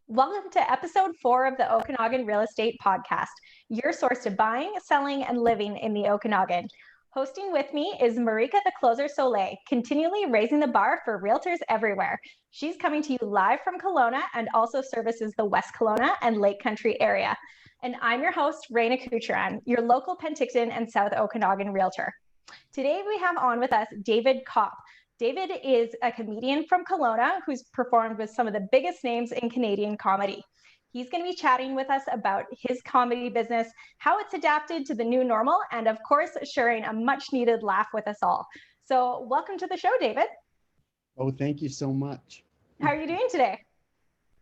Welcome to episode 4 of the Okanagan Real Estate Podcast, your source to buying, selling, and living in the Okanagan. Hosting with me is Marika the Closer Soleil, continually raising the bar for realtors everywhere. She's coming to you live from Kelowna and also services the West Kelowna and Lake Country area. And I'm your host, Raina Kucheran, your local Penticton and South Okanagan realtor. Today we have on with us David Kopp. David is a comedian from Kelowna who's performed with some of the biggest names in Canadian comedy. He's going to be chatting with us about his comedy business, how it's adapted to the new normal, and of course, sharing a much needed laugh with us all. So welcome to the show, David. Oh, thank you so much. How are you doing today?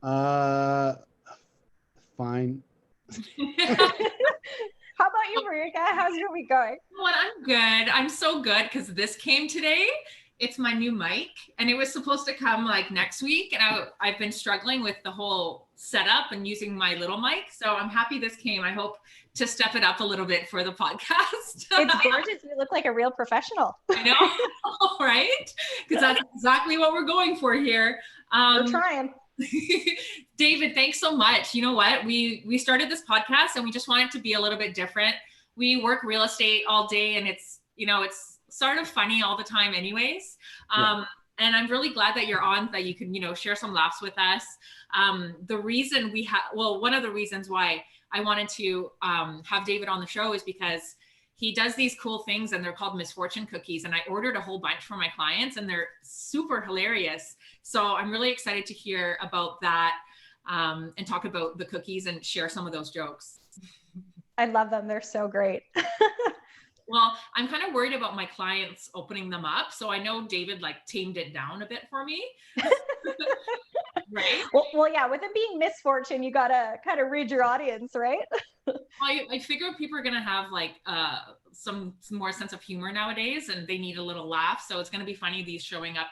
Fine. How about you, Marika? How's your week going? Well, I'm good. I'm so good because this came today. It's my new mic and it was supposed to come like next week. And I've been struggling with the whole setup and using my little mic. So I'm happy this came. I hope to step it up a little bit for the podcast. It's gorgeous. You look like a real professional. I know, right? Because that's exactly what we're going for here. We're trying. David, thanks so much. You know what? We started this podcast and we just want it to be a little bit different. We work real estate all day and it's sort of funny all the time anyways. And I'm really glad that you're on, that you can, share some laughs with us. The reason one of the reasons why I wanted to have David on the show is because he does these cool things and they're called misfortune cookies. And I ordered a whole bunch for my clients and they're super hilarious. So I'm really excited to hear about that and talk about the cookies and share some of those jokes. I love them. They're so great. Well, I'm kind of worried about my clients opening them up. So I know David tamed it down a bit for me. Right? Well, yeah, with it being misfortune, you got to kind of read your audience, right? Well, I figure people are going to have some more sense of humor nowadays and they need a little laugh. So it's going to be funny, these showing up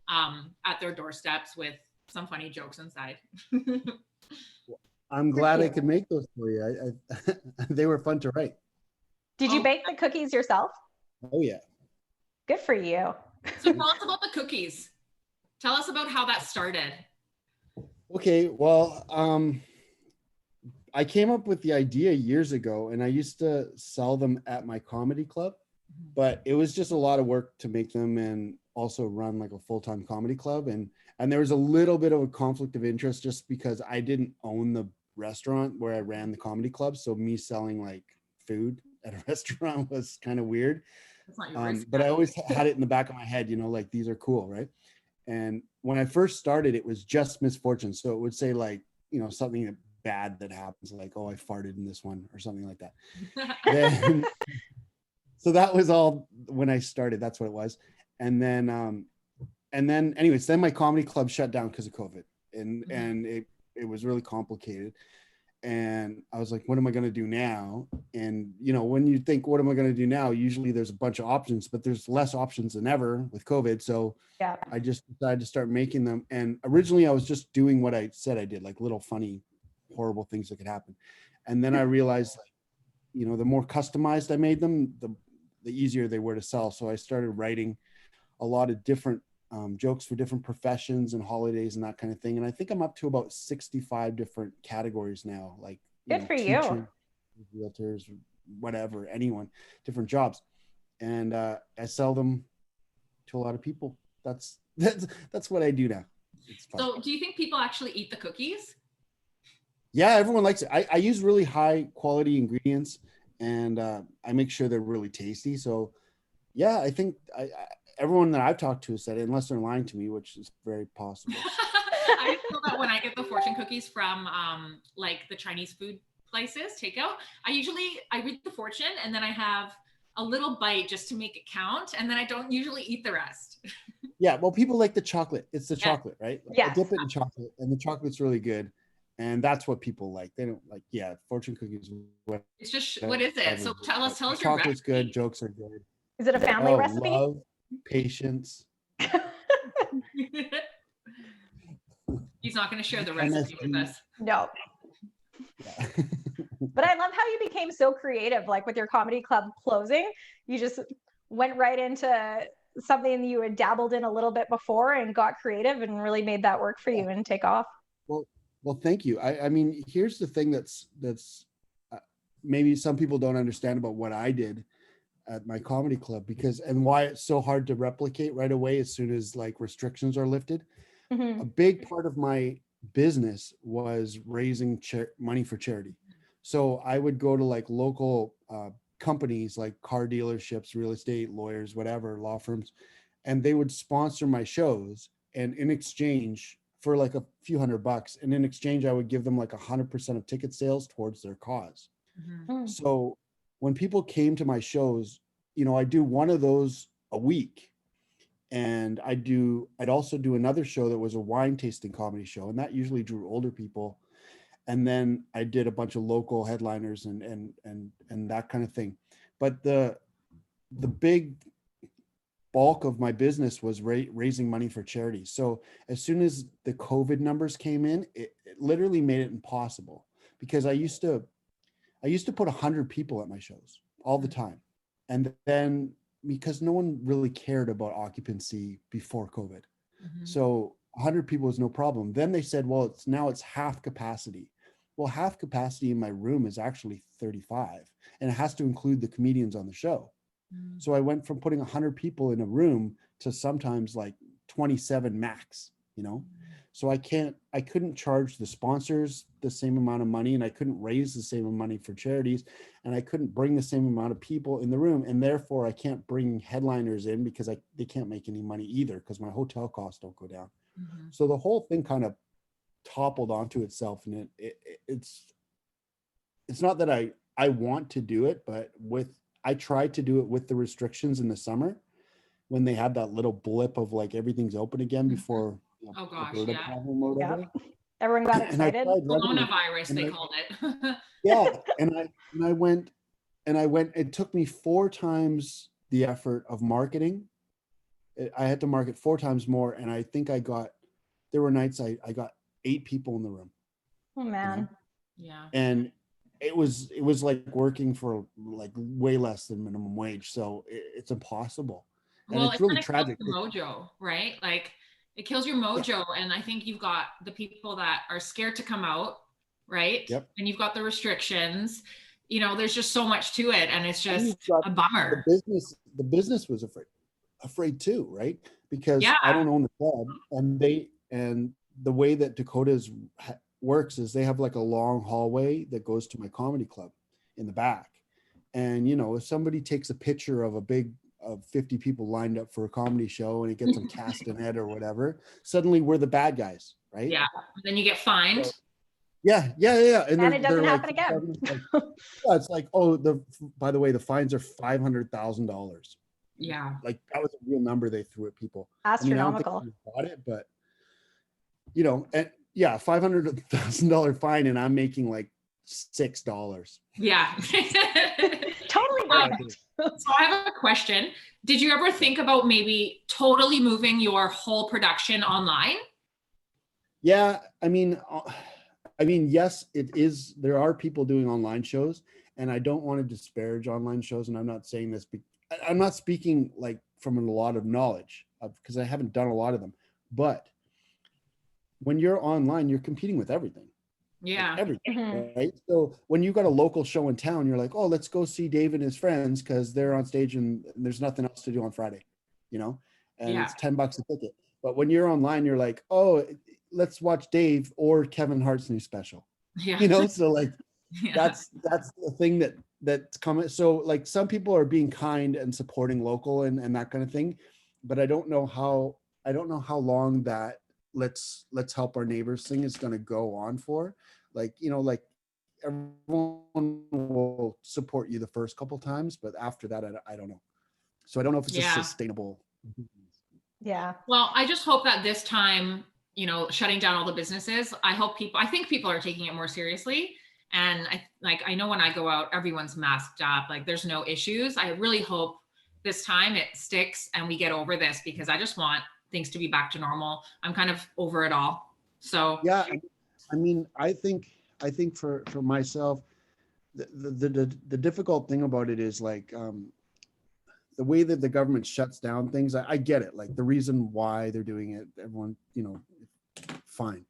at their doorsteps with some funny jokes inside. I'm glad I could make those for you. They were fun to write. Did you bake the cookies yourself? Oh, yeah. Good for you. So tell us about the cookies. Tell us about how that started. Okay, well, I came up with the idea years ago and I used to sell them at my comedy club, but it was just a lot of work to make them and also run like a full-time comedy club. And there was a little bit of a conflict of interest just because I didn't own the restaurant where I ran the comedy club. So me selling like food at a restaurant was kind of weird. But I always had it in the back of my head, these are cool, right? And when I first started, it was just misfortune. So it would say something bad that happens, like, oh, I farted in this one or something like that. So that was all when I started. That's what it was. And then anyways, then my comedy club shut down because of COVID and it was really complicated. And I was like, what am I going to do now? And, when you think, what am I going to do now? Usually there's a bunch of options, but there's less options than ever with COVID. So yeah, I just decided to start making them. And originally I was just doing what I said I did, like little funny, horrible things that could happen. And then I realized, the more customized I made them, the easier they were to sell. So I started writing a lot of different jokes for different professions and holidays and that kind of thing. And I think I'm up to about 65 different categories now, like good for you, realtors, whatever, anyone, different jobs. And I sell them to a lot of people. That's what I do now. It's fun. So do you think people actually eat the cookies? Yeah, everyone likes it. I use really high quality ingredients and I make sure they're really tasty. So yeah, I think everyone that I've talked to said it, unless they're lying to me, which is very possible. I feel that when I get the fortune cookies from the Chinese food places, takeout, I read the fortune and then I have a little bite just to make it count. And then I don't usually eat the rest. Yeah. Well, people like the chocolate. It's the chocolate, right? Yeah. I dip it in chocolate and the chocolate's really good. And that's what people like. They don't like, fortune cookies. It's just, what is it? So tell us your chocolate's recipe. good. Jokes are good. Is it a family recipe? Love, patience. He's not going to share the recipe with us. No. Yeah. But I love how you became so creative, like with your comedy club closing. You just went right into something you had dabbled in a little bit before and got creative and really made that work for you and take off. Well, Well, thank you. I mean, here's the thing that's maybe some people don't understand about what I did at my comedy club, because and why it's so hard to replicate right away as soon as like restrictions are lifted. A big part of my business was raising money for charity. So I would go to like local companies like car dealerships, real estate, lawyers, whatever, law firms, and they would sponsor my shows. And in exchange for like a few $100, and in exchange, I would give them like 100% of ticket sales towards their cause. Mhm. So when people came to my shows, you know, I do one of those a week. And I'd also do another show that was a wine tasting comedy show. And that usually drew older people. And then I did a bunch of local headliners and that kind of thing. But the big bulk of my business was raising money for charity. So as soon as the COVID numbers came in, it literally made it impossible, because I used to put 100 people at my shows all the time. And then because no one really cared about occupancy before COVID. Mhm. So 100 people was no problem. Then they said, well, it's half capacity. Well, half capacity in my room is actually 35, and it has to include the comedians on the show. Mhm. So I went from putting 100 people in a room to sometimes like 27 max, you know? So I couldn't charge the sponsors the same amount of money, and I couldn't raise the same amount of money for charities, and I couldn't bring the same amount of people in the room. And therefore I can't bring headliners in because they can't make any money either, because my hotel costs don't go down. Mhm. So the whole thing kind of toppled onto itself. And it's not that I want to do it, but I tried to do it with the restrictions in the summer when they had that little blip of like everything open again before Oh the gosh, Alberta yeah. problem or whatever. Yep. Everyone got And I excited. tried running it, Coronavirus, and they I, called it. yeah, and I went. It took me 4 times the effort of marketing. I had to market 4 times more, and I think there were nights I got 8 people in the room, Oh you know, man. Yeah. and it was like working for like way less than minimum wage. So it's impossible, and Well, it's it really kind of kills tragic. your mojo, right? Like it kills your Yeah. mojo. And I think you've got the people that are scared to come out, right? Yep. And you've got the restrictions. You know, there's just so much to it. And it's And just you've got a bummer. the business was afraid too, right? Because Yeah. I don't own the club, and the way that Dakota's works is they have like a long hallway that goes to my comedy club in the back. And you know, if somebody takes a picture of 50 people lined up for a comedy show and it gets them cast in it or whatever, suddenly we're the bad guys, right? Yeah. Then you get fined. So, yeah. And And it doesn't they're like, happen again. yeah, it's like, oh, by the way, the fines are $500,000. Yeah. Like that was a real number they threw at people. Astronomical. I mean, I don't think we bought it, but you know, and yeah, $500,000 fine, and I'm making like $6. Yeah. Totally worth it. So I have a question. Did you ever think about maybe totally moving your whole production online? Yeah, I mean, yes, it is. There are people doing online shows, and I don't want to disparage online shows. And I'm not saying this. I'm not speaking like from a lot of knowledge, because I haven't done a lot of them. But when you're online, you're competing with everything. Yeah. Like everything, right? So when you got a local show in town, you're like, oh, let's go see Dave and his friends because they're on stage and there's nothing else to do on Friday, you know, and Yeah. it's $10 a ticket. But when you're online, you're like, oh, let's watch Dave or Kevin Hart's new special, Yeah. you know. So like Yeah. that's the thing that's coming. So like some people are being kind and supporting local and that kind of thing, but I don't know how long that let's help our neighbors thing is going to go on for. Like, you know, like everyone will support you the first couple times, but after that, I don't know. So I don't know if it's a Yeah. sustainable. Yeah. Well, I just hope that this time, you know, shutting down all the businesses, I think people are taking it more seriously. And I know when I go out, everyone's masked up, like there's no issues. I really hope this time it sticks and we get over this, because I just want things to be back to normal. I'm kind of over it all. So Yeah, I mean, I think for myself, the difficult thing about it is like the way that the government shuts down things. I get it, like the reason why they're doing it, everyone, you know, fine.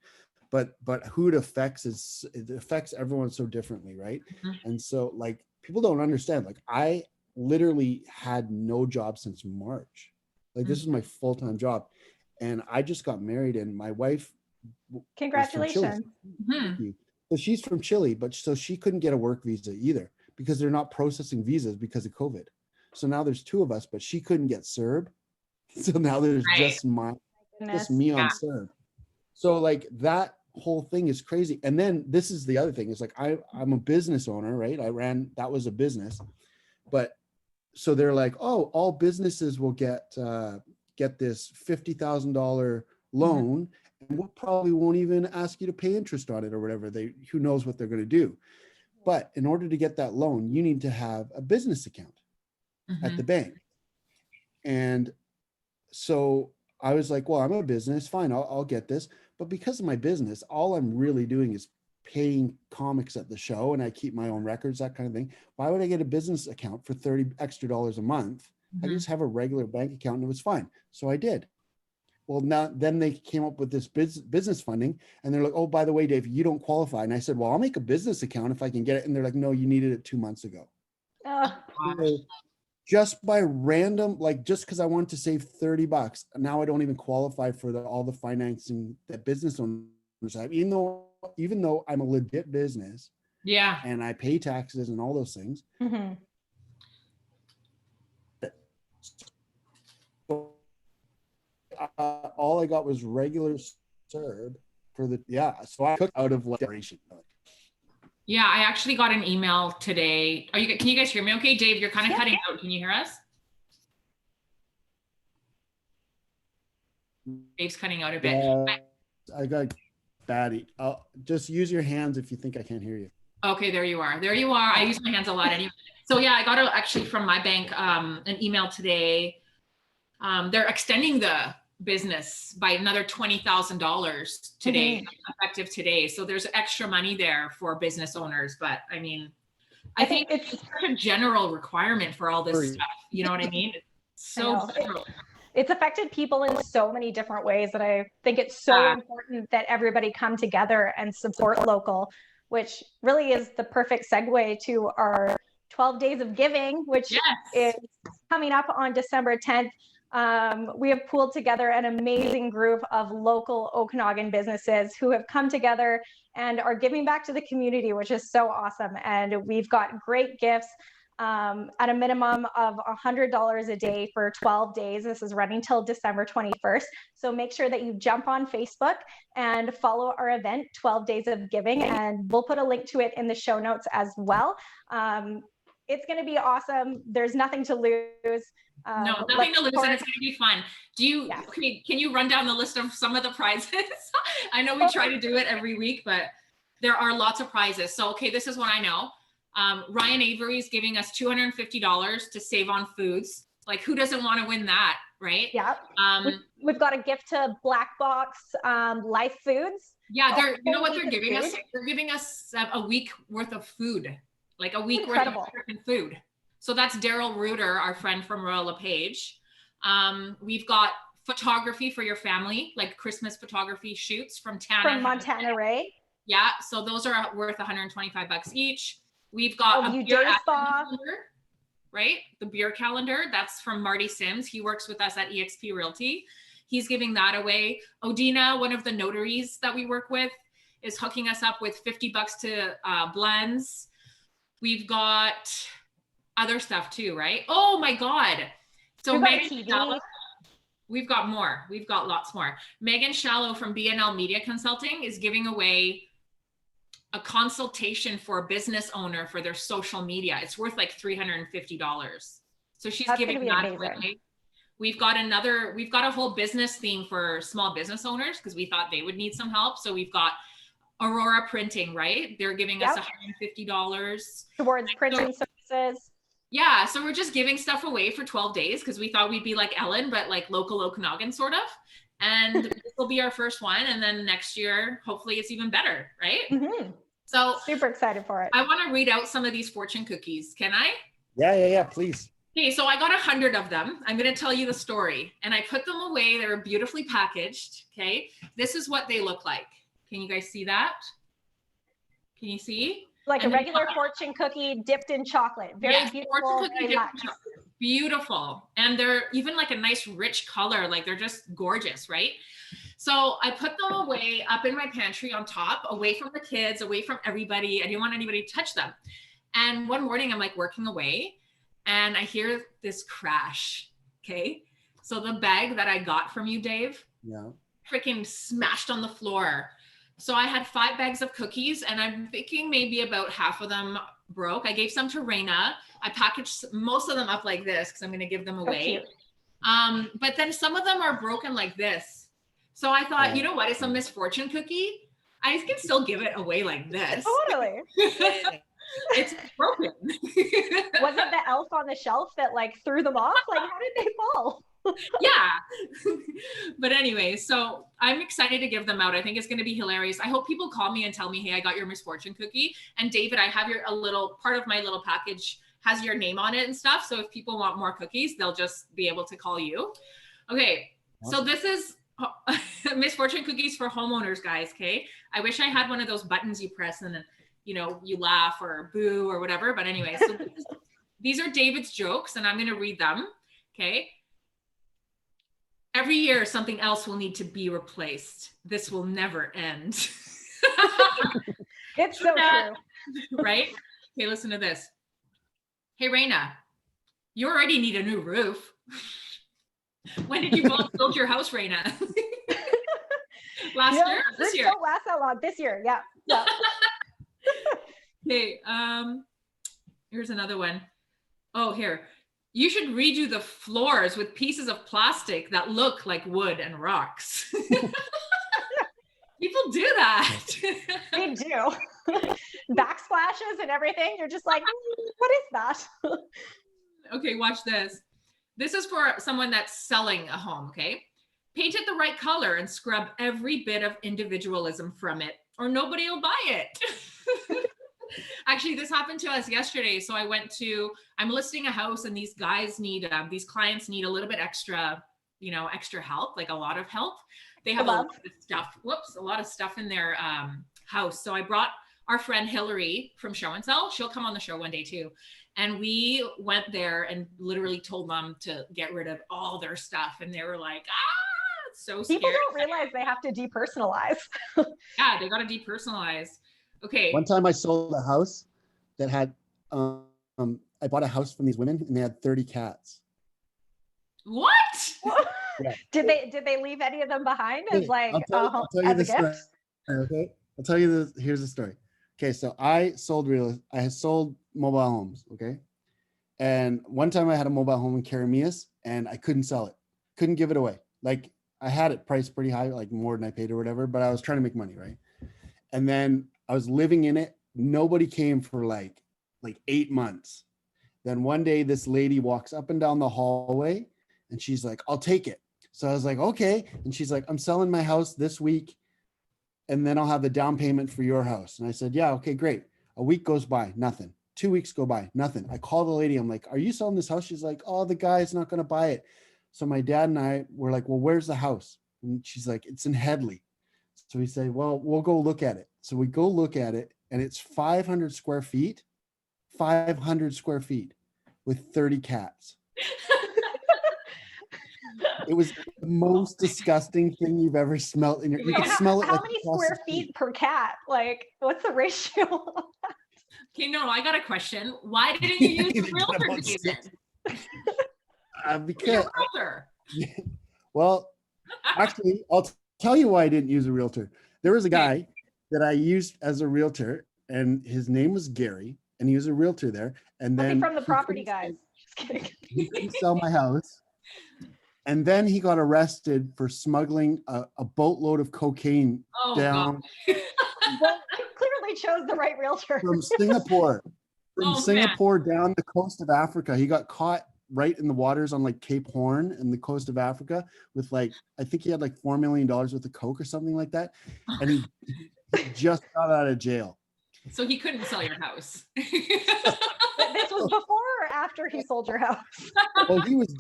but who it affects is it affects everyone so differently, right? And so like people don't understand, like I literally had no job since March. Like this is my full-time job, and I just got married, and my wife is from Chile. Congratulations. Thank you. So she's from Chile, but so she couldn't get a work visa either because they're not processing visas because of COVID. So now there's two of us, but she couldn't get CERB. So now there's just me on CERB. So like that whole thing is crazy. And then this is the other thing is like I'm a business owner, right? That was a business, but so they're like, oh, all businesses will get this $50,000 loan, and we probably won't even ask you to pay interest on it or whatever. Who knows what they're going to do. But in order to get that loan, you need to have a business account at the bank. And so I was like, well, I'm a business, fine, I'll get this. But because of my business, all I'm really doing is paying comics at the show, and I keep my own records, that kind of thing. Why would I get a business account for $30 extra a month? I just have a regular bank account and it was fine. So I did. Well, now then they came up with this business funding, and they're like, oh, by the way, Dave, you don't qualify. And I said, well, I'll make a business account if I can get it. And they're like, no, you needed it 2 months ago. So just by random, like just because I wanted to save $30, now I don't even qualify for all the financing that business owners have, even though I'm a legit business. Yeah. And I pay taxes and all those things. All I got was regular CERB for so I took out of liberation. Yeah, I actually got an email today. Can you guys hear me okay? Dave, you're kind of cutting out. Can you hear us? Dave's cutting out a bit. I got batty. Just use your hands if you think I can't hear you. Okay, there you are. There you are. I use my hands a lot anyway. So yeah, I got actually from my bank an email today. They're extending the business by another $20,000 today, effective today. So there's extra money there for business owners. But I mean, I think it's such a general requirement for all this stuff. You know what I mean? It's so general. It's affected people in so many different ways that I think it's so important that everybody come together and support local, which really is the perfect segue to our 12 days of giving, which is coming up on December 10th. We have pulled together an amazing group of local Okanagan businesses who have come together and are giving back to the community, which is so awesome. And we've got great gifts at a minimum of $100 a day for 12 days. This is running till December 21st. So make sure that you jump on Facebook and follow our event, 12 Days of Giving, and we'll put a link to it in the show notes as well. It's going to be awesome. There's nothing to lose. No, nothing to lose, and it's going to be fun. Can you run down the list of some of the prizes? I know we try to do it every week, but there are lots of prizes. So, okay, this is what I know. Ryan Avery is giving us $250 to save on foods. Like, who doesn't want to win that, right? Yeah. We've got a gift to Black Box Life Foods. Yeah, you know what they're giving us? They're giving us a week worth of food, like a week worth of food. So that's Daryl Reuter, our friend from Royal LePage. We've got photography for your family, like Christmas photography shoots from Montana Ray. Yeah, so those are worth $125 each. We've got a beer calendar, right? The beer calendar, that's from Marty Sims. He works with us at eXp Realty. He's giving that away. Odina, one of the notaries that we work with, is hooking us up with $50 to blends. We've got other stuff too, right? Oh my God. So we've got more. We've got lots more. Megan Shallow from BNL Media Consulting is giving away a consultation for a business owner for their social media. It's worth like $350. So she's giving that away. We've got a whole business theme for small business owners because we thought they would need some help. So we've got Aurora Printing, right? They're giving us $150 towards printing services. Yeah, so we're just giving stuff away for 12 days because we thought we'd be like Ellen, but like local Okanagan sort of. And this will be our first one. And then next year, hopefully it's even better, right? So super excited for it. I want to read out some of these fortune cookies. Can I? Yeah, please. Okay, so I got 100 of them. I'm going to tell you the story. And I put them away. They were beautifully packaged. Okay, this is what they look like. Can you guys see that? Can you see? Like a regular fortune cookie dipped in chocolate. Very beautiful, very luxe. Beautiful. And they're even like a nice rich color. Like they're just gorgeous, right? So I put them away up in my pantry on top, away from the kids, away from everybody. I didn't want anybody to touch them. And one morning I'm like working away and I hear this crash. Okay. So the bag that I got from you, Dave, freaking smashed on the floor. So I had 5 bags of cookies and I'm thinking maybe about half of them broke. I gave some to Raina. I packaged most of them up like this because I'm going to give them away. But then some of them are broken like this. So I thought, you know what? It's a misfortune cookie. I can still give it away like this. Totally. It's broken. Was it the elf on the shelf that like threw them off? Like, how did they fall? Yeah. But anyway, so I'm excited to give them out. I think it's going to be hilarious. I hope people call me and tell me, hey, I got your misfortune cookie. And David, I have a little part of my little package has your name on it and stuff. So if people want more cookies, they'll just be able to call you. Okay. So this is misfortune cookies for homeowners, guys. Okay. I wish I had one of those buttons you press and then, you know, you laugh or boo or whatever. But anyway, so these are David's jokes and I'm going to read them. Okay. Every year, something else will need to be replaced. This will never end. It's so true. Right? Okay, listen to this. Hey, Raina, you already need a new roof. When did you build your house, Raina? Last year? This year? Don't last that long. This year, yeah. Okay, here's another one. Oh, here. You should redo the floors with pieces of plastic that look like wood and rocks. People do that. They do. Backsplashes and everything. You're just like, what is that? Okay, watch this. This is for someone that's selling a home, okay? Paint it the right color and scrub every bit of individualism from it, or nobody will buy it. Actually, this happened to us yesterday. So I'm listing a house and these guys these clients need a little bit extra, extra help, like a lot of help. They have a lot of stuff in their house. So I brought our friend Hillary from Show and Sell. She'll come on the show one day too. And we went there and literally told them to get rid of all their stuff. And they were like, it's so scary. People don't realize they have to depersonalize. Yeah, they got to depersonalize. Okay. One time I sold a house that had, I bought a house from these women and they had 30 cats. What? Yeah. Did they leave any of them behind as like I'll tell you as a story. gift? Okay. I'll tell you this. Here's the story. Okay. So I sold mobile homes. Okay. And one time I had a mobile home in Karamias and I couldn't sell it. Couldn't give it away. Like I had it priced pretty high, like more than I paid or whatever, but I was trying to make money. Right. And then I was living in it. Nobody came for like 8 months. Then one day this lady walks up and down the hallway and she's like, I'll take it. So I was like, okay. And she's like, I'm selling my house this week and then I'll have the down payment for your house. And I said, yeah, okay, great. A week goes by, nothing. 2 weeks go by, nothing. I call the lady. I'm like, are you selling this house? She's like, oh, the guy's not going to buy it. So my dad and I were like, well, where's the house? And she's like, it's in Headley. So we say, well, we'll go look at it. So we go look at it and it's 500 square feet with 30 cats. It was the most disgusting thing you've ever smelled. You could smell it. How many square feet per cat? Like, what's the ratio? Okay, no, I got a question. Why didn't you use the realtor, David? Because, well, actually, I'll tell you why I didn't use a realtor. There was a guy that I used as a realtor, and his name was Gary, and he was a realtor there. And then from the property guys. Just kidding. He couldn't sell my house. And then he got arrested for smuggling a boatload of cocaine down. Well, he clearly chose the right realtor. From Singapore. Down the coast of Africa. He got caught right in the waters on like Cape Horn and the coast of Africa with like, I think he had like $4 million worth of coke or something like that. And he just got out of jail. So he couldn't sell your house. This this was before or after he sold your house? Well, he was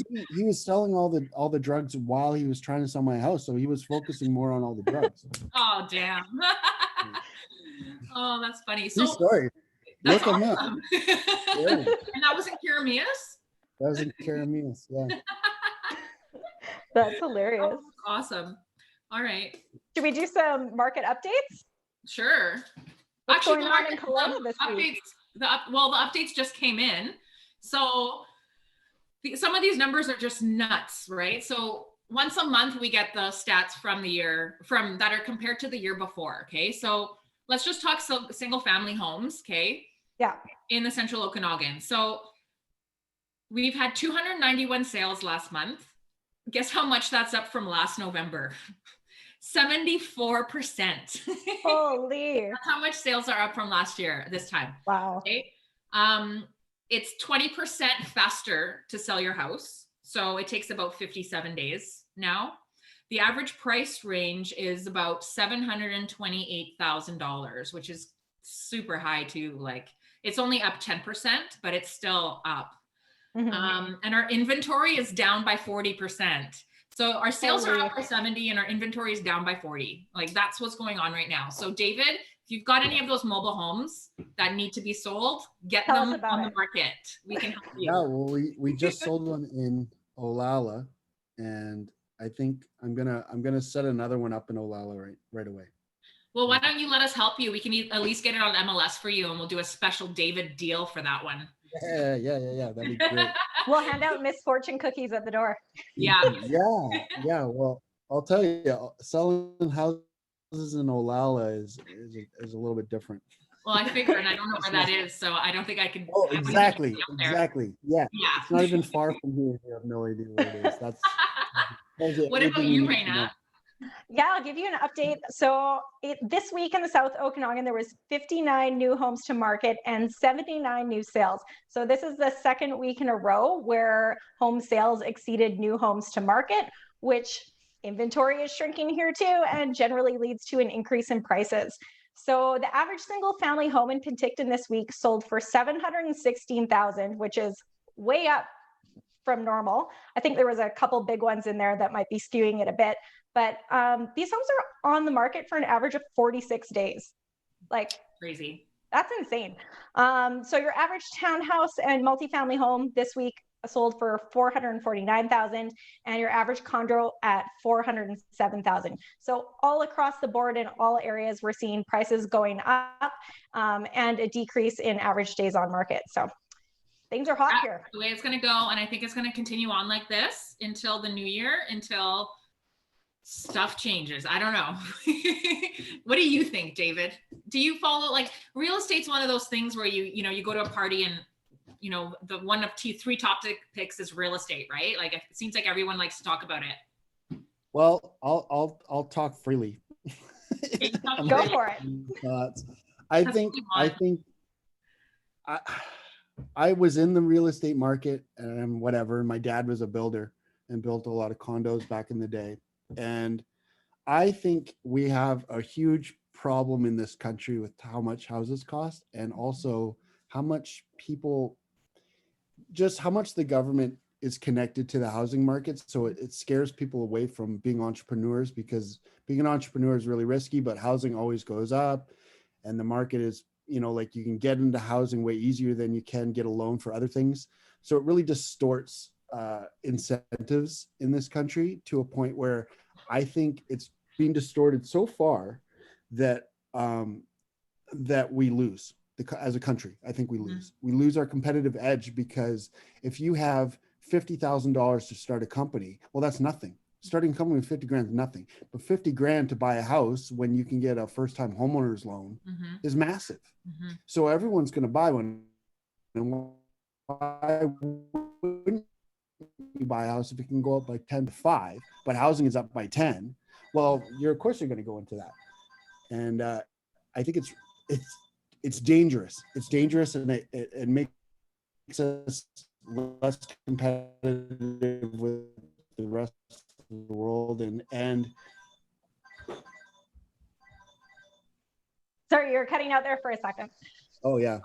selling all the drugs while he was trying to sell my house, so he was focusing more on all the drugs. Oh, damn. Oh, that's funny. True So story. that's Look him up. awesome. Yeah. And that was in Kiramias? That was in Carameus, yeah. That's hilarious. Oh, awesome. All right. Should we do some market updates? Sure. What's Actually, going on in Kelowna this week? the updates just came in. So some of these numbers are just nuts, right? So once a month we get the stats from the year that are compared to the year before. Okay, so let's just talk single family homes. Okay. Yeah. In the central Okanagan. So we've had 291 sales last month. Guess how much that's up from last November? 74%. Holy. That's how much sales are up from last year this time. Wow. Okay. It's 20% faster to sell your house. So it takes about 57 days now. The average price range is about $728,000, which is super high too. Like it's only up 10%, but it's still up. Mm-hmm. And our inventory is down by 40%. So our sales are up by 70 and our inventory is down by 40. Like that's what's going on right now. So David, if you've got any of those mobile homes that need to be sold, get them on the market. We can help you. Yeah, well, we just sold one in Olalla, and I think I'm gonna set another one up in Olalla right away. Well, why don't you let us help you? We can at least get it on MLS for you, and we'll do a special David deal for that one. Yeah. That'd be great. We'll hand out misfortune cookies at the door. Yeah. Yeah. Well, I'll tell you, selling houses in Olalla is a little bit different. Well, I figured, and I don't know where that is, so I don't think I could. Oh, exactly. Yeah. It's not even far from here. You have no idea where it is. That's what about you, Raina? Yeah, I'll give you an update. So this week in the South Okanagan, there was 59 new homes to market and 79 new sales. So this is the second week in a row where home sales exceeded new homes to market, which inventory is shrinking here too, and generally leads to an increase in prices. So the average single family home in Penticton this week sold for $716,000, which is way up from normal. I think there was a couple big ones in there that might be skewing it a bit. But these homes are on the market for an average of 46 days. Like crazy. That's insane. So your average townhouse and multifamily home this week sold for $449,000, and your average condo at $407,000. So all across the board in all areas, we're seeing prices going up and a decrease in average days on market. So things are hot here. The way it's going to go, and I think it's going to continue on like this until the new year, until stuff changes. I don't know. What do you think, David? Do you follow, like, real estate's one of those things where you go to a party and the one of three top picks is real estate, right? Like it seems like everyone likes to talk about it. Well, I'll talk freely. Go for it. I was in the real estate market and whatever. My dad was a builder and built a lot of condos back in the day. And I think we have a huge problem in this country with how much houses cost, and also how much the government is connected to the housing market. So it scares people away from being entrepreneurs, because being an entrepreneur is really risky, but housing always goes up, and the market is, like you can get into housing way easier than you can get a loan for other things. So it really distorts incentives in this country to a point where I think it's being distorted so far that that we lose as a country. I think we lose our competitive edge, because if you have $50,000 to start a company, well, that's nothing. Starting a company with 50 grand is nothing, but 50 grand to buy a house when you can get a first-time homeowner's loan is massive. So everyone's going to buy one. And why wouldn't you buy a house if it can go up by 10 to 5, but housing is up by 10? Well, of course you're going to go into that. And I think it's dangerous. It's dangerous, and it makes us less competitive with the rest of the world. And sorry, you're cutting out there for a second. Oh yeah.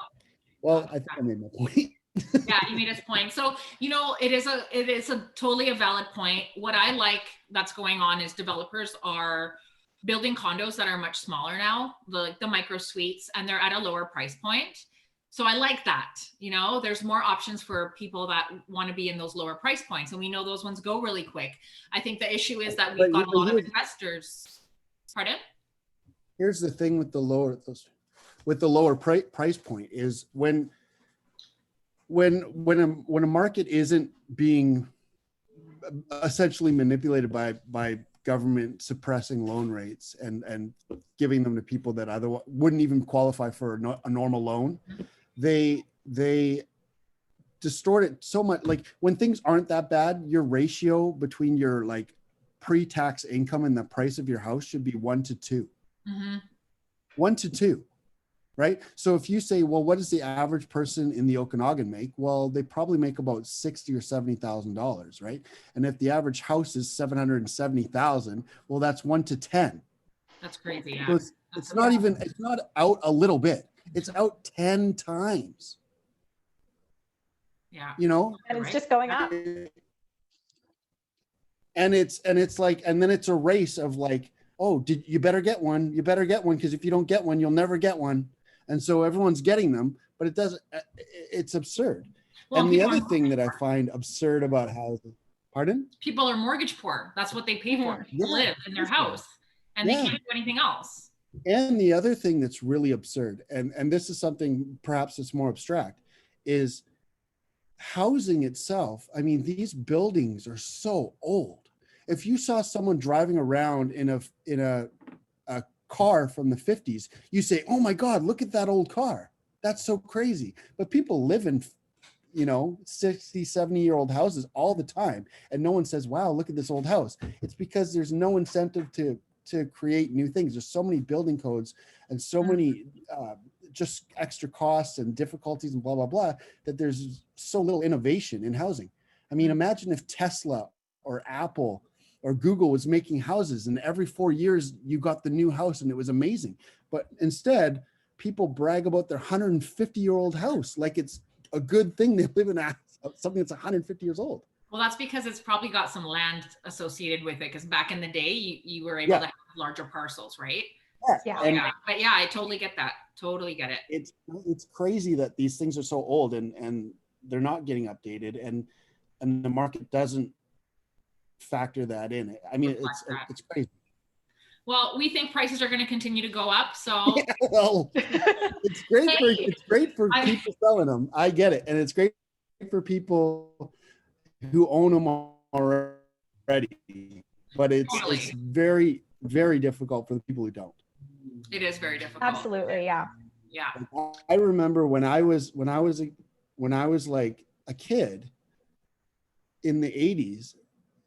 Well, I think I made my point. Yeah, he made his point. So, it is a totally a valid point. What I like that's going on is developers are building condos that are much smaller now, the micro suites, and they're at a lower price point. So I like that. There's more options for people that want to be in those lower price points, and we know those ones go really quick. I think the issue is that we've got a lot of investors. Pardon? Here's the thing with the lower price point is when a market isn't being essentially manipulated by government suppressing loan rates and giving them to people that otherwise wouldn't even qualify for a normal loan, they distort it so much. Like when things aren't that bad, your ratio between your like pre-tax income and the price of your house should be 1 to 2. 1 to 2. Right. So if you say, well, what does the average person in the Okanagan make? Well, they probably make about $60,000 or $70,000. Right. And if the average house is $770,000, well, that's 1 to 10. That's crazy. Yeah. So it's not out a little bit. It's out 10 times. Yeah. And it's just going up. And it's like, and then it's a race of like, oh, you better get one. You better get one. Because if you don't get one, you'll never get one. And so everyone's getting them, but it's absurd. Well, and the other thing that I find absurd about housing, pardon? People are mortgage poor. That's what they pay for to live in their house, and they can't do anything else. And the other thing that's really absurd, and this is something perhaps that's more abstract, is housing itself. I mean, these buildings are so old. If you saw someone driving around in a car from the 50s, you say, oh my God, look at that old car. That's so crazy. But people live in, 60, 70-year-old houses all the time. And no one says, wow, look at this old house. It's because there's no incentive to create new things. There's so many building codes and so many just extra costs and difficulties and blah, blah, blah, that there's so little innovation in housing. I mean, imagine if Tesla or Apple or Google was making houses and every 4 years you got the new house and it was amazing. But instead, people brag about their 150-year-old house like it's a good thing they live in something that's 150 years old. Well, that's because it's probably got some land associated with it, because back in the day, you were able to have larger parcels, right? Yeah. But yeah, I totally get that. Totally get it. It's crazy that these things are so old and they're not getting updated and the market doesn't factor that in. I mean, it's crazy. Well, we think prices are going to continue to go up. So well, it's great for people selling them. I get it, and it's great for people who own them already. But it's very, very difficult for the people who don't. It is very difficult. Absolutely, yeah. Yeah. I remember when I was like a kid in the 80s.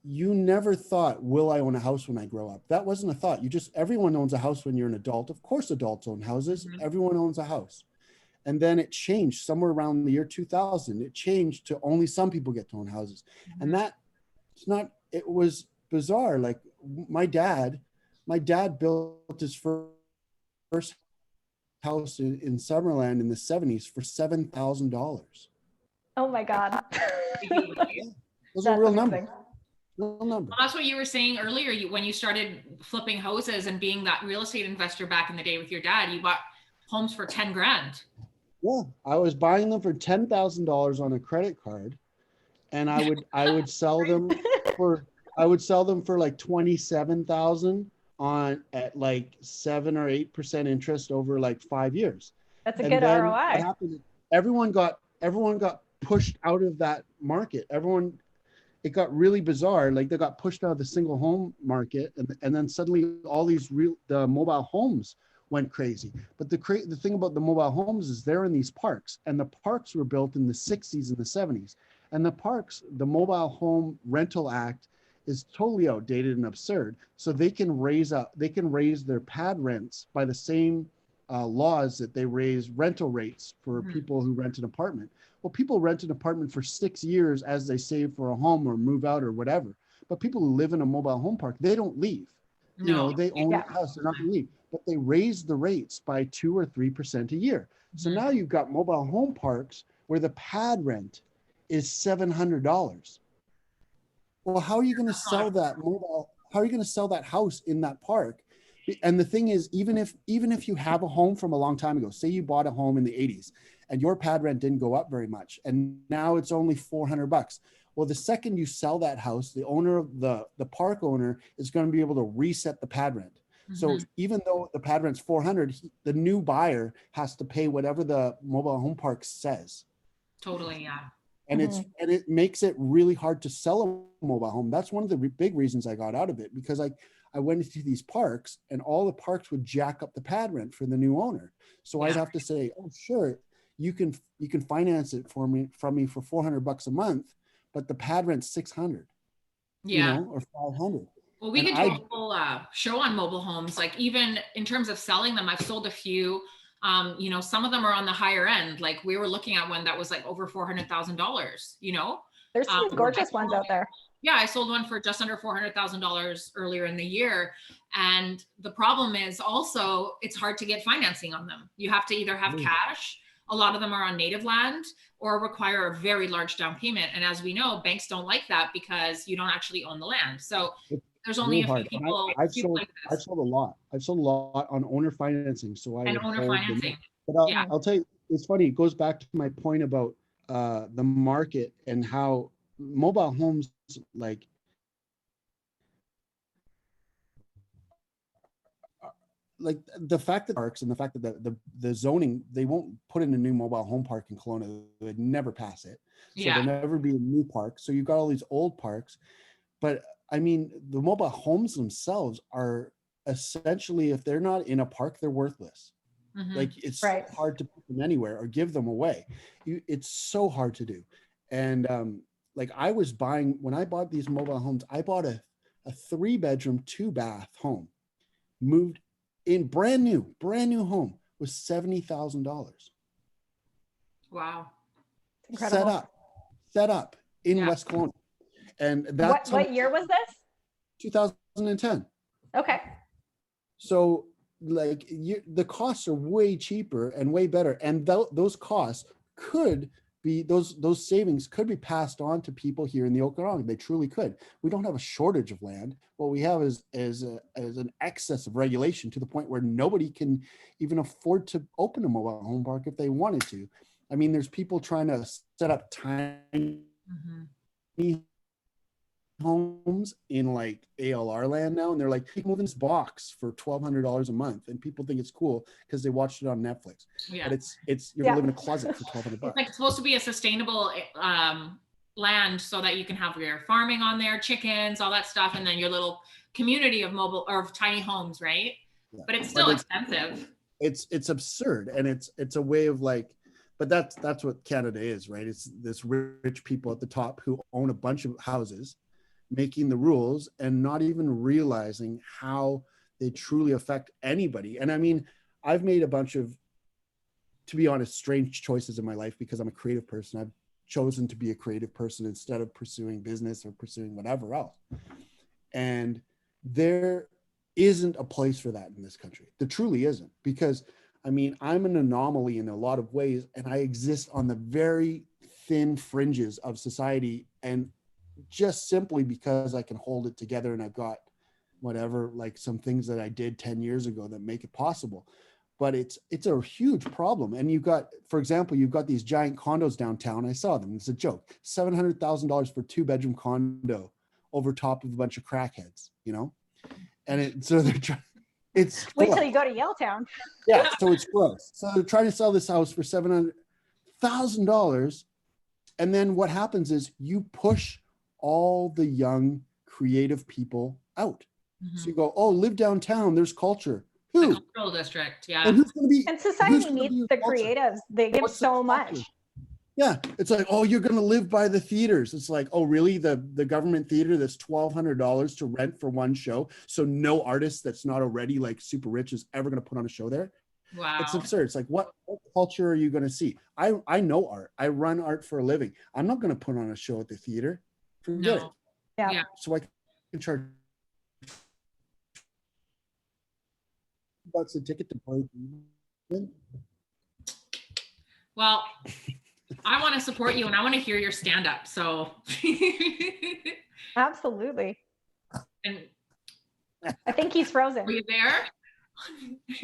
You never thought, will I own a house when I grow up? That wasn't a thought. Everyone owns a house when you're an adult. Of course, adults own houses. Mm-hmm. Everyone owns a house. And then it changed somewhere around the year 2000. It changed to only some people get to own houses. Mm-hmm. And it was bizarre. Like my dad built his first house in Summerland in the 70s for $7,000. Oh my God. Those are real numbers. Well, that's what you were saying earlier. When you started flipping houses and being that real estate investor back in the day with your dad, you bought homes for 10 grand. Yeah, I was buying them for $10,000 on a credit card, and I would sell them for like 27,000 at like 7 or 8% interest over like 5 years. That's a good ROI. What happened? Everyone got pushed out of that market. It got really bizarre. Like they got pushed out of the single home market, and then suddenly all these the mobile homes went crazy. But the thing about the mobile homes is they're in these parks, and the parks were built in the 60s and the 70s. And the Mobile Home Rental Act is totally outdated and absurd. So they can raise their pad rents by the same laws that they raise rental rates for people who rent an apartment. Well, people rent an apartment for 6 years as they save for a home or move out or whatever. But people who live in a mobile home park, they don't leave. No. They own a house, they're not going to leave. But they raise the rates by 2 or 3% a year. So now you've got mobile home parks where the pad rent is $700. Well, how are you going to sell that mobile? How are you going to sell that house in that park? And the thing is, even if you have a home from a long time ago, say you bought a home in the 80s and your pad rent didn't go up very much, and now it's only $400. Well, the second you sell that house, the owner of the park owner is going to be able to reset the pad rent. Mm-hmm. So even though the pad rent's $400, the new buyer has to pay whatever the mobile home park says. Totally, yeah. And it makes it really hard to sell a mobile home. That's one of the big reasons I got out of it, because I went into these parks and all the parks would jack up the pad rent for the new owner. So I'd have to say, oh, sure, you can finance it from me for $400 a month, but the pad rent's $600, or $500. Well, we could do a whole show on mobile homes. Like, even in terms of selling them, I've sold a few. Some of them are on the higher end. Like, we were looking at one that was like over $400,000, There's some gorgeous ones out there. Yeah, I sold one for just under $400,000 earlier in the year. And the problem is also it's hard to get financing on them. You have to either have cash. A lot of them are on native land or require a very large down payment. And as we know, banks don't like that because you don't actually own the land. So there's only a few people. I've sold a lot. I've sold a lot on owner financing. So owner financing. But I'll tell you, it's funny. It goes back to my point about the market and how mobile homes, like the fact that parks and the fact that the zoning, they won't put in a new mobile home park in Kelowna. They'd never pass it. So there'll never be a new park. So you've got all these old parks. But I mean, the mobile homes themselves are essentially, if they're not in a park, they're worthless. Mm-hmm. Like, it's hard to put them anywhere or give them away. It's so hard to do. And like, I was buying, when I bought these mobile homes, I bought a 3-bedroom, 2-bath home, moved in, brand new home, was $70,000. Wow. Incredible. Set up in West Kelowna. And that's what year was this? 2010. Okay. So like, the costs are way cheaper and way better. And those costs could be, those savings could be passed on to people here in the Okanagan. They truly could. We don't have a shortage of land. What we have is an excess of regulation to the point where nobody can even afford to open a mobile home park if they wanted to. I mean, there's people trying to set up tiny homes in like ALR land now, and they're like, hey, move in this box for $1,200 a month, and people think it's cool because they watched it on Netflix. But it's you're gonna live in a closet for $1,200. It's like supposed to be a sustainable land, so that you can have your farming on there, chickens, all that stuff, and then your little community of mobile or of tiny homes, right? But it's still expensive. It's absurd, and it's a way of like. But that's what Canada is, right? It's this rich people at the top who own a bunch of houses, making the rules and not even realizing how they truly affect anybody. And I mean, I've made a bunch of, to be honest, strange choices in my life because I'm a creative person. I've chosen to be a creative person instead of pursuing business or pursuing whatever else. And there isn't a place for that in this country. There truly isn't, because I mean, I'm an anomaly in a lot of ways, and I exist on the very thin fringes of society, and just simply because I can hold it together and I've got whatever, like some things that I did 10 years ago that make it possible. But it's a huge problem. And you've got, for example, you've got these giant condos downtown. I saw them. It's a joke. $700,000 for a 2-bedroom condo over top of a bunch of crackheads, And so they're trying. Wait till you go to Yaletown. Yeah, so it's gross. So they're trying to sell this house for $700,000, and then what happens is you push all the young creative people out. Mm-hmm. So you go, oh, live downtown. There's culture. Who? The cultural district, yeah. And who's going to be? And society needs the creatives. They give so much. Yeah, it's like, oh, you're going to live by the theaters. It's like, oh, really? The government theater that's $1,200 to rent for one show, so no artist that's not already like super rich is ever going to put on a show there. Wow, it's absurd. It's like, what culture are you going to see? I know art. I run art for a living. I'm not going to put on a show at the theater. Forget it. Yeah. So I can charge $1 a ticket to play. Well, I want to support you and I want to hear your stand-up. So Absolutely. and I think he's frozen. are you there?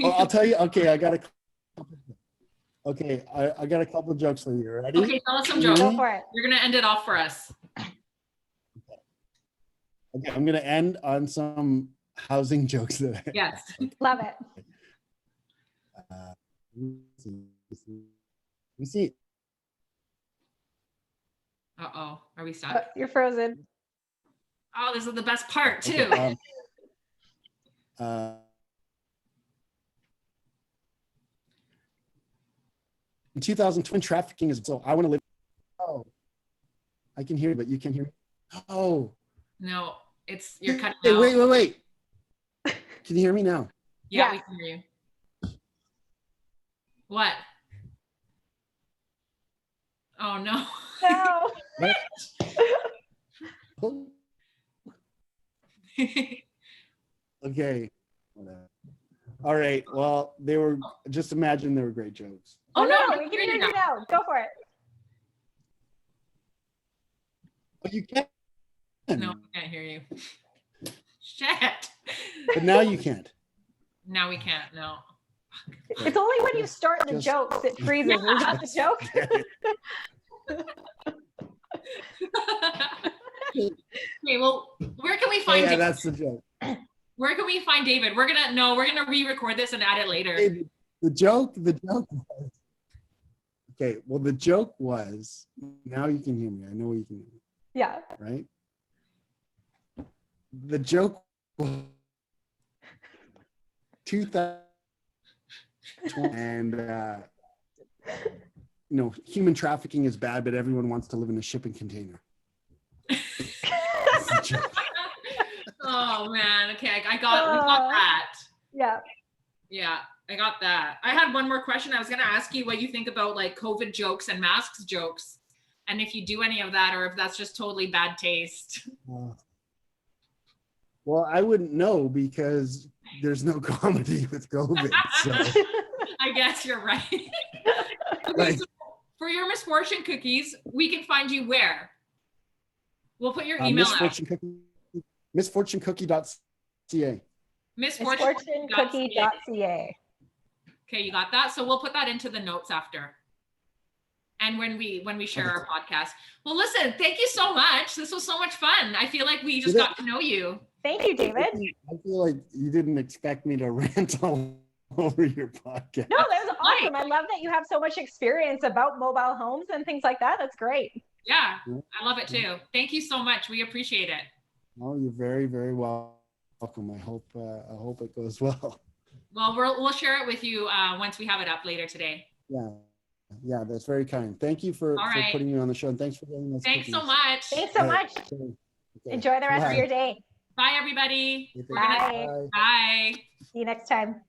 Well, I'll tell you. Okay, I got a couple of jokes for you. Ready? Okay, tell us some jokes. Go for it. You're gonna end it off for us. Okay, I'm gonna end on some housing jokes that I Yes. Love it. You see. Uh-oh, are we stuck? You're frozen. Oh, this is the best part too. Okay, in 2020, trafficking is so. I want to live. Oh, I can hear you, but you can't hear me. Oh. No, you're cutting Hey, out. wait. Can you hear me now? Yeah, Yes. we can hear you. What? Oh no. No. What? Okay. All right. Well, just imagine they were great jokes. Oh, no, you're we can ready hear now. you now. Go for it. But you can't. No, I can't hear you. Shit. But now you can't. Now we can't. No. It's only when you start the Just- jokes it freezes. Is that the joke? Okay, well, where can we find Yeah, David? that's the joke. Where can we find David? We're gonna re-record this and add it later. Hey, the joke was. Okay, well, the joke was. Now you can hear me. I know you can hear me, Yeah. right? The joke was 2000 and human trafficking is bad, but everyone wants to live in a shipping container. That's the joke. Oh man, okay, we got that. Yeah. Yeah, I got that. I had one more question. I was gonna ask you what you think about like COVID jokes and masks jokes, and if you do any of that, or if that's just totally bad taste. Well, I wouldn't know because there's no comedy with COVID. So, I guess you're right. Okay, like, so for your misfortune cookies, we can find you where? We'll put your email out. misfortunecookie.ca. Misfortunecookie.ca. Okay, you got that. So we'll put that into the notes after. And when we share our podcast. Well, listen, thank you so much. This was so much fun. I feel like we just got to know you. Thank you, David. I feel like you didn't expect me to rant all over your podcast. No, that was awesome. I love that you have so much experience about mobile homes and things like that. That's great. Yeah, I love it too. Thank you so much. We appreciate it. Oh, you're very, very welcome. I hope it goes well. Well, we'll share it with you once we have it up later today. Yeah, that's very kind. Thank you for putting me on the show, and thanks for getting us. Thanks so much. Thanks so much. Okay. Enjoy the rest of your day. Bye, everybody. Bye. Bye. See you next time.